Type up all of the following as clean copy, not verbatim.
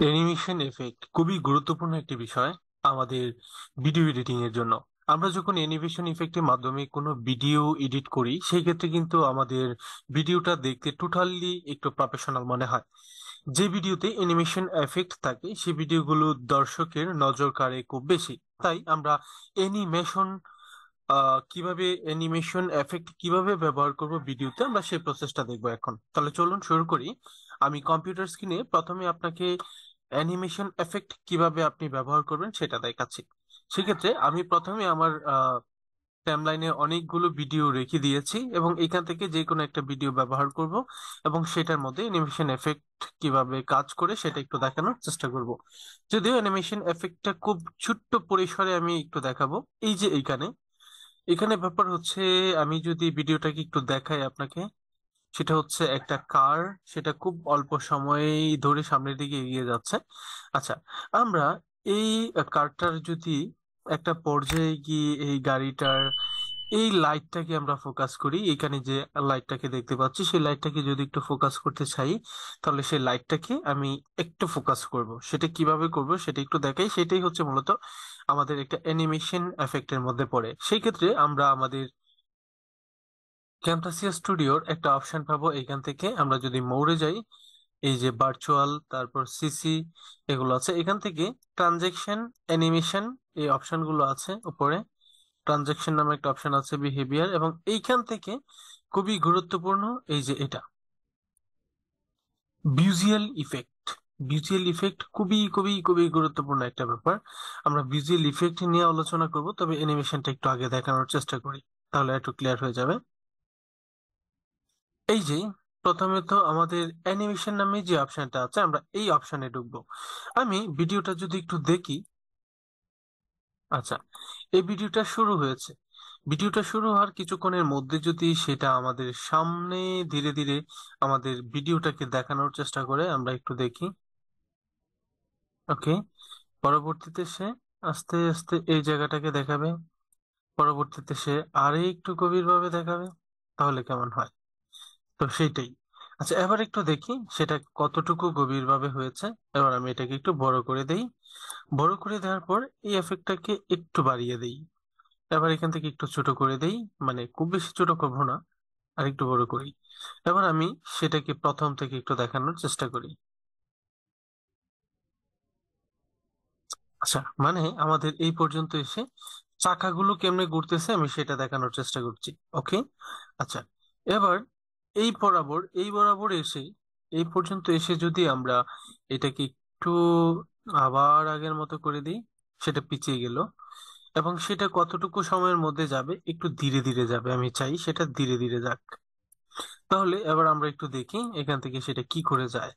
Animation effect খুবই গুরুত্বপূর্ণ একটি বিষয় আমাদের ভিডিও এডিটিং এর জন্য। আমরা যখন অ্যানিমেশন ইফেক্টের মাধ্যমে কোনো ভিডিও এডিট করি সেই ক্ষেত্রে কিন্তু আমাদের ভিডিওটা দেখতে টোটালি একটু প্রফেশনাল মনে হয়। যে ভিডিওতে অ্যানিমেশন এফেক্ট থাকে সেই ভিডিওগুলো দর্শকের নজর কাড়ে খুব বেশি। তাই আমরা অ্যানিমেশন কিভাবে অ্যানিমেশন এফেক্ট কিভাবে ব্যবহার করব ভিডিওতে, আমরা সেই প্রসেসটা দেখবো এখন। তাহলে চলুন শুরু করি। আমি কম্পিউটার স্ক্রিনে প্রথমে আপনাকে অ্যানিমেশন এফেক্ট কিভাবে আপনি ব্যবহার করবেন সেটা দেখাচ্ছি। সেক্ষেত্রে আমি প্রথমে আমার টাইমলাইনে অনেকগুলো ভিডিও রেখে দিয়েছি এবং এখান থেকে যে কোনো একটা ভিডিও ব্যবহার করব এবং সেটার মধ্যে অ্যানিমেশন এফেক্ট কিভাবে কাজ করে সেটা একটু দেখানোর চেষ্টা করব। যদিও অ্যানিমেশন এফেক্টটা খুব ছোট্ট পরিসরে আমি একটু দেখাবো। এই যে এইখানে এখানে ব্যাপার হচ্ছে, আমি যদি ভিডিওটাকে একটু দেখাই আপনাকে, সেটা হচ্ছে একটা কার, সেটা খুব অল্প সময় ধরে সামনের দিকে এগিয়ে যাচ্ছে। আচ্ছা, আমরা এই কারটার যদি একটা পর্যায়ে গিয়ে এই গাড়িটার এই লাইটটাকে আমরা ফোকাস করি, এখানে যে লাইটটাকে দেখতে পাচ্ছি সেই লাইটটাকে যদি একটু ফোকাস করতে চাই, তাহলে সেই লাইটটাকে আমি একটু ফোকাস করব। সেটা কিভাবে করব সেটা একটু দেখাই। সেটাই হচ্ছে মূলত আমাদের একটা অ্যানিমেশন এফেক্টের মধ্যে পড়ে। সেই ক্ষেত্রে আমরা আমাদের ক্যামটাসিয়া স্টুডিওর একটা অপশন পাবো। এখান থেকে আমরা যদি মোড়ে যাই, এই যে ভার্চুয়াল, তারপর সিসি, এগুলো আছে। এখান থেকে ট্রানজেকশন, অ্যানিমেশন, এই অপশনগুলো আছে উপরে। ট্রানজেকশন নামে একটা অপশন আছে, বিহেভিয়ার, এবং এইখান থেকে খুবই গুরুত্বপূর্ণ এই যে এটা ভিজুয়াল ইফেক্ট। ভিজুয়াল ইফেক্ট খুবই খুবই খুবই গুরুত্বপূর্ণ একটা ব্যাপার। আমরা ভিজুয়াল ইফেক্ট নিয়ে আলোচনা করব, তবে অ্যানিমেশনটা একটু আগে দেখানোর চেষ্টা করি, তাহলে একটু ক্লিয়ার হয়ে যাবে। এই যে প্রথমে তো আমাদের অ্যানিমেশন নামে যে অপশনটা আছে, আমরা এই অপশনে ঢুকবো। আমি ভিডিওটা যদি একটু দেখি, আচ্ছা, এই ভিডিওটা শুরু হয়েছে। ভিডিওটা শুরু হওয়ার কিছুক্ষণের মধ্যে যদি সেটা আমাদের সামনে ধীরে ধীরে আমাদের ভিডিওটাকে দেখানোর চেষ্টা করে, আমরা একটু দেখি। ওকে, পরবর্তীতে সে আস্তে আস্তে এই জায়গাটাকে দেখাবে, পরবর্তীতে সে আরে একটু গভীর ভাবে দেখাবে, তাহলে কেমন হয়? তো সেইটাই। আচ্ছা, এবার একটু দেখি সেটা কতটুকু গভীর ভাবে হয়েছে। এবার আমি এটাকে একটু বড় করে দেই। বড় করে দেওয়ার পর এই এফেক্টটাকে একটু বাড়িয়ে দেই। এবার এখান থেকে একটু ছোট করে দেই, মানে খুব বেশি ছোট করবো না, আর একটু বড় করি। এবার আমি সেটাকে প্রথম থেকে একটু দেখানোর চেষ্টা করি। আচ্ছা, মানে আমাদের এই পর্যন্ত এসে চাকাগুলো কেমনে ঘুরতেছে আমি সেটা দেখানোর চেষ্টা করছি। ওকে, আচ্ছা, এবার এই বরাবর এসে এই পর্যন্ত এসে যদি আমরা এটাকে একটু আবার আগের মতো করে দিই, সেটা পিছিয়ে গেল। এবং সেটা কতটুকু সময়ের মধ্যে যাবে, একটু ধীরে ধীরে যাবে, আমি চাই সেটা ধীরে ধীরে যাক। তাহলে এবার আমরা একটু দেখি এখান থেকে সেটা কি করে যায়।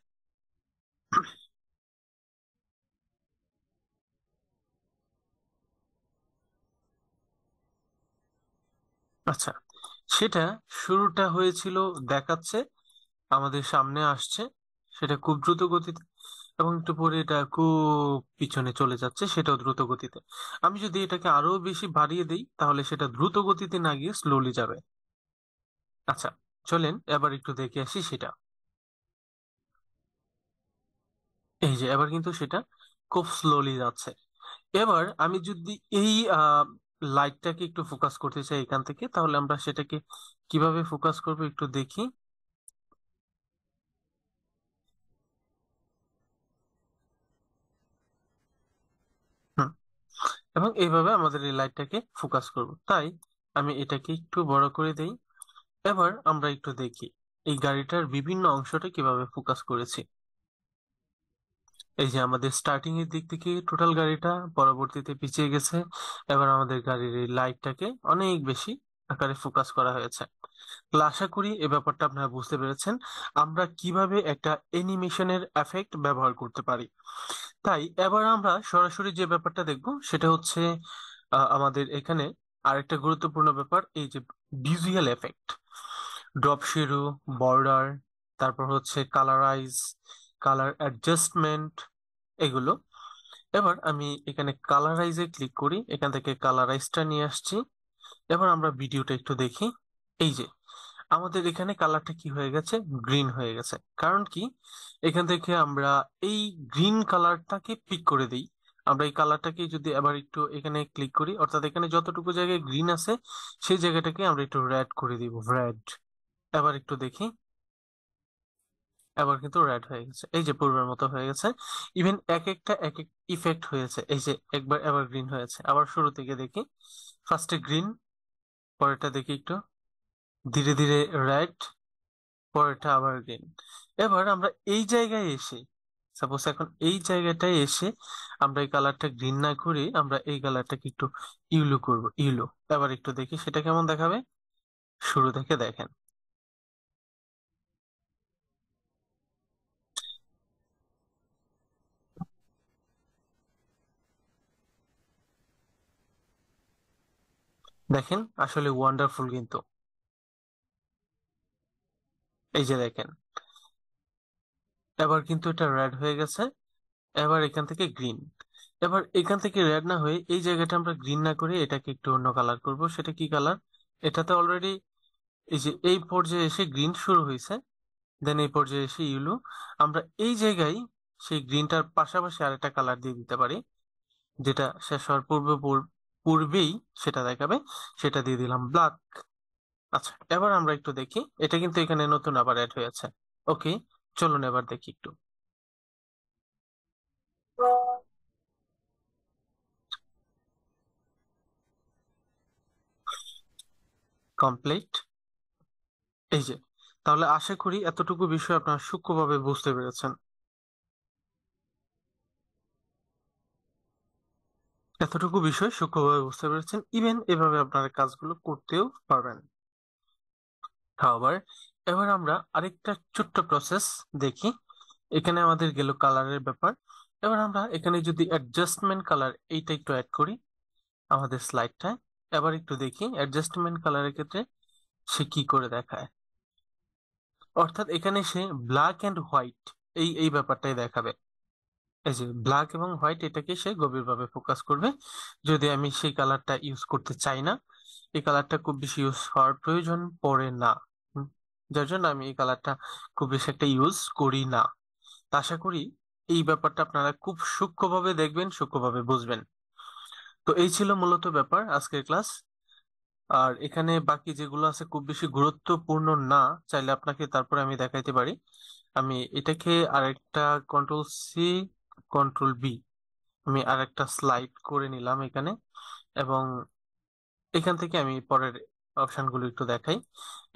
আচ্ছা, সেটা শুরুটা হয়েছিল, দেখাচ্ছে, আমাদের সামনে আসছে, সেটা খুব দ্রুত গতিতে, এবং একটু পরে এটা খুব পিছনে চলে যাচ্ছে, সেটাও দ্রুত গতিতে। আমি যদি এটাকে আরো বেশি বাড়িয়ে দিই তাহলে সেটা দ্রুত গতিতে না গিয়ে স্লোলি যাবে। আচ্ছা, চলেন এবার একটু দেখে আসি সেটা। এই যে এবার কিন্তু সেটা খুব স্লোলি যাচ্ছে। এবার আমি যদি এই লাইটটাকে একটু ফোকাস করতে চাই এখান থেকে, তাহলে আমরা সেটাকে কিভাবে ফোকাস করবো একটু দেখি। হুম, এবং এইভাবে আমাদের এই লাইটটাকে ফোকাস করব। তাই আমি এটাকে একটু বড় করে দেই। এবার আমরা একটু দেখি এই গাড়িটার বিভিন্ন অংশটা কিভাবে ফোকাস করেছি। এই যে আমাদের স্টার্টিং এর দিক থেকে টোটাল গাড়িটা পরবর্তীতে পিছিয়ে গেছে। এবার আমাদের গাড়ির এই লাইটটাকে অনেক বেশি আকারে ফোকাস করা হয়েছে। তো আশা করি এই ব্যাপারটা আপনারা বুঝতে পেরেছেন আমরা কিভাবে একটা অ্যানিমেশনের এফেক্ট ব্যবহার করতে পারি। তাই এবার আমরা সরাসরি যে ব্যাপারটা দেখব সেটা হচ্ছে আমাদের এখানে আরেকটা গুরুত্বপূর্ণ ব্যাপার, এই যে visual effect, drop shadow, border, তারপর হচ্ছে কালারাইজ, কালার অ্যাডজাস্টমেন্ট, এগুলো। এবার আমি এখানে কালারাইজে ক্লিক করি, এখান থেকে কালারাইজটা নিয়ে আসছি। এবার আমরা ভিডিওটা একটু দেখি। এই যে আমাদের এখানে কালারটা কি হয়ে গেছে, গ্রিন হয়ে গেছে। কারণ কি, এখান থেকে আমরা এই গ্রিন কালারটাকে পিক করে দিই। আমরা এই কালারটাকে যদি আবার একটু এখানে ক্লিক করি, অর্থাৎ এখানে যতটুকু জায়গায় গ্রিন আছে সেই জায়গাটাকে আমরা একটু রেড করে দিব, রেড। এবার একটু দেখি, এবার কিন্তু রেড হয়ে গেছে, এই যে পূর্বের মতো হয়ে গেছে। ইভেন এক একটা এক এক ইফেক্ট হয়েছে, এই যে একবার এবার গ্রিন হয়েছে, আবার শুরু থেকে দেখি, ফার্স্টে গ্রিন, পরেরটা দেখি একটু ধীরে ধীরে রেড, পরেরটা আবার গ্রিন। এবার আমরা এই জায়গায় এসে, সাপোজ এখন এই জায়গাটায় এসে আমরা এই কালারটা গ্রিন না করে আমরা এই কালারটাকে একটু ইউলো করব, ইউলো। এবার একটু দেখি সেটা কেমন দেখাবে, শুরু থেকে দেখেন। দেখেন আসলে ওয়ান্ডারফুল কিন্তু। এই যে দেখেন, এবার কিন্তু এটা রেড হয়ে গেছে, এবার এখান থেকে গ্রিন। এবার এখান থেকে রেড না হয়ে এই জায়গাটা আমরা গ্রিন না করে এটাকে একটু অন্য কালার করব। সেটা কি কালার, এটাতে অলরেডি এই যে এই পর্যায়ে এসে গ্রিন শুরু হয়েছে, দেন এই পর্যায়ে এসে ইউলো। আমরা এই জায়গায় সেই গ্রিনটার পাশাপাশি আরেকটা কালার দিয়ে দিতে পারি, যেটা শেষ হওয়ার পূর্বেই সেটা দেখাবে, সেটা দিয়ে দিলাম ব্ল্যাক। আচ্ছা, এবার আমরা একটু দেখি, এটা কিন্তু এখানে নতুন আবার অ্যাড হয়েছে। ওকে, চলুন এবার দেখি একটু। কমপ্লিট। এই যে, তাহলে আশা করি এতটুকু বিষয় আপনারা সূক্ষ্মভাবে বুঝতে পেরেছেন। এতটুকু বিষয় সূক্ষ্মভাবে বুঝতে পেরেছেন, ইভেন এভাবে আপনারা কাজগুলো করতেও পারবেন। আবার এবার আমরা আরেকটা ছোট্ট প্রসেস দেখি। এখানে আমাদের গেল কালারের ব্যাপার। এবার আমরা এখানে যদি অ্যাডজাস্টমেন্ট কালার এইটা একটু অ্যাড করি আমাদের স্লাইডটায়, এবার একটু দেখি অ্যাডজাস্টমেন্ট কালারের ক্ষেত্রে সে কি করে দেখায়। অর্থাৎ এখানে সে ব্ল্যাক এন্ড হোয়াইট এই এই ব্যাপারটাই দেখাবে। এই যে ব্ল্যাক এবং হোয়াইট, এটাকে সে গভীরভাবে ফোকাস করবে। যদি আমি সেই কালারটা ইউজ করতে চাই না, এই কালারটা খুব বেশি ইউজ হওয়ার প্রয়োজন পড়ে না, হুম, যার জন্য আমি এই কালারটা খুব বেশি একটা ইউজ করি না। তা আশা করি এই ব্যাপারটা আপনারা খুব সূক্ষ্মভাবে দেখবেন, সূক্ষ্মভাবে বুঝবেন। তো এই ছিল মূলত ব্যাপার আজকের ক্লাস। আর এখানে বাকি যেগুলো আছে খুব বেশি গুরুত্বপূর্ণ না, চাইলে আপনাকে তারপরে আমি দেখাইতে পারি। আমি এটাকে আরেকটা কন্ট্রোল সি, কন্ট্রোল বি, আমি আরেকটা স্লাইড করে নিলাম এখানে। এবং এখান থেকে আমি পরের অপশনগুলো একটু দেখাই।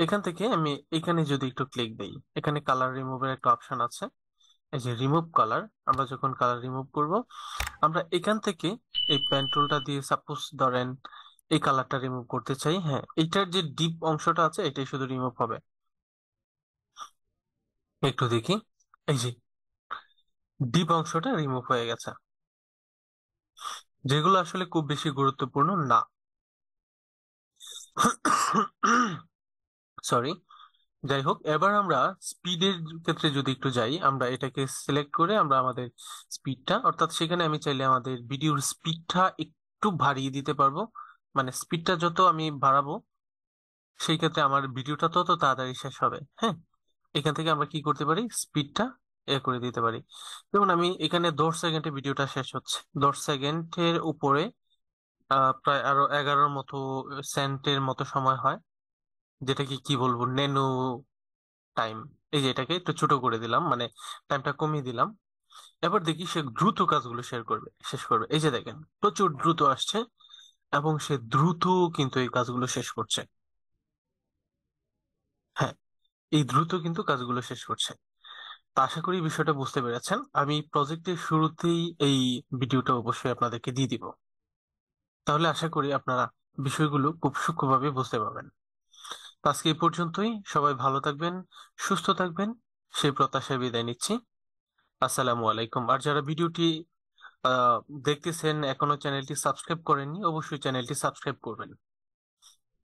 এখান থেকে আমি এখানে যদি একটু ক্লিক দেই, এখানে কালার রিমুভের একটা অপশন আছে, এই যে রিমুভ কালার। আমরা যখন কালার রিমুভ করব, আমরা এখান থেকে এই পেন টুলটা দিয়ে সাপোজ ধরেন এই কালারটা রিমুভ করতে চাই, হ্যাঁ, এইটার যে ডিপ অংশটা আছে এটাই শুধু রিমুভ হবে। একটু দেখি, এই যে ডিপ অংশটা রিমুভ হয়ে গেছে, যেগুলো আসলে খুব বেশি গুরুত্বপূর্ণ না। সরি। যাই হোক, এবার আমরা স্পিডের ক্ষেত্রে যদি একটু যাই, আমরা এটাকে সিলেক্ট করে আমরা আমাদের স্পিডটা, অর্থাৎ সেখানে আমি চাইলে আমাদের ভিডিওর স্পিডটা একটু বাড়িয়ে দিতে পারবো। মানে স্পিডটা যত আমি বাড়াবো সেই ক্ষেত্রে আমার ভিডিওটা তত তাড়াতাড়ি শেষ হবে, হ্যাঁ। এখান থেকে আমরা কি করতে পারি, স্পিডটা করে দিতে পারি। যেমন আমি এখানে 10 সেকেন্ডে ভিডিওটা শেষ হচ্ছে, 10 সেকেন্ডের উপরে প্রায় আরো 11 মতো সেন্টের মতো সময় হয়, যেটাকে কি বলবো, ন্যানো টাইম। এই যে এটাকে একটু ছোট করে দিলাম, মানে টাইমটা কমিয়ে দিলাম। এবার দেখি সে দ্রুত কাজগুলো শেষ করবে। এই যে দেখেন প্রচুর দ্রুত আসছে, এবং সে দ্রুত কিন্তু এই কাজগুলো শেষ করছে। হ্যাঁ, এই দ্রুত কিন্তু কাজগুলো শেষ করছে। তা আশা করি বিষয়টা বুঝতে পেরেছেন। আমি প্রজেক্টের শুরুতেই এই ভিডিওটা অবশ্যই আপনাদেরকে দিয়ে দিব, তাহলে আশা করি আপনারা বিষয়গুলো খুব সূক্ষ্মভাবে বুঝতে পারবেন। তো আজকে এই পর্যন্তই, সবাই ভালো থাকবেন, সুস্থ থাকবেন, সেই প্রত্যাশায় বিদায় নিচ্ছি। আসসালামু আলাইকুম। আর যারা ভিডিওটি আহ দেখতেছেন এখনো চ্যানেলটি সাবস্ক্রাইব করেননি, অবশ্যই চ্যানেলটি সাবস্ক্রাইব করবেন।